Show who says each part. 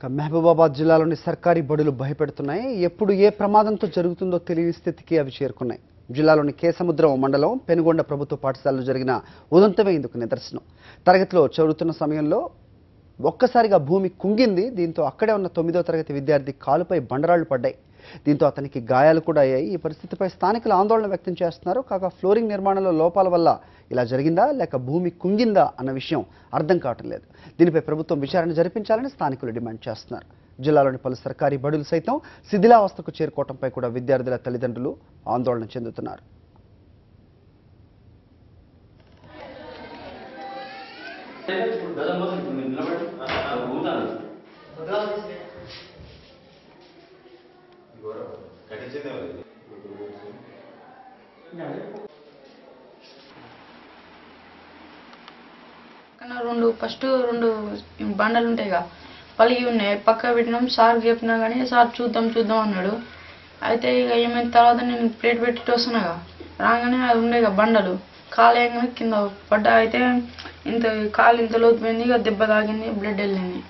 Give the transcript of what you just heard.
Speaker 1: మహబూబాబాద్ జిల్లాలోని సర్కారీ బడులు భయపెడుతున్నాయి. ఎప్పుడు ఏ ప్రమాదంతో జరుగుతుందో తెలియని స్థితికి అవి చేరుకున్నాయి. జిల్లాలోని కేసముద్రం మండలం పెనుగొండ ప్రభుత్వ పాఠశాలలో జరిగిన ఉదంతమే ఇందుకు నిదర్శనం. తరగతిలో చదువుతున్న సమయంలో ఒక్కసారిగా భూమి కుంగింది. దీంతో అక్కడే ఉన్న 9వ తరగతి విద్యార్థి కాలుపై బండరాళ్లు పడ్డాయి. దీంతో అతనికి గాయాలు కూడా అయ్యాయి. ఈ పరిస్థితిపై స్థానికులు ఆందోళన వ్యక్తం చేస్తున్నారు. కాగా ఫ్లోరింగ్ నిర్మాణంలో లోపాల వల్ల ఇలా జరిగిందా లేక భూమి కుంగిందా అన్న విషయం అర్థం కావటం లేదు. దీనిపై ప్రభుత్వం విచారణ జరిపించాలని స్థానికులు డిమాండ్ చేస్తున్నారు. జిల్లాలోని పలు సర్కారీ బడులు సైతం శిథిలావస్థకు చేరుకోవడంపై కూడా విద్యార్థుల తల్లిదండ్రులు ఆందోళన చెందుతున్నారు.
Speaker 2: ఫస్ట్ రెండు బండలు ఉంటాయి కదా, పలిగి ఉన్నాయి. పక్క పెట్టినాం. సార్ చెప్పినా కానీ సార్ చూద్దాం అన్నాడు. అయితే ఇక ఏమైనా తర్వాత నేను ప్లేట్ పెట్టి వస్తున్నా రాగానే అది ఉండే బండలు కాలేయంగానే కింద పడ్డా. అయితే ఇంత కాలు ఇంత లోతుపోయింది. ఇక దెబ్బ తాగింది, బ్లడ్ వెళ్ళింది.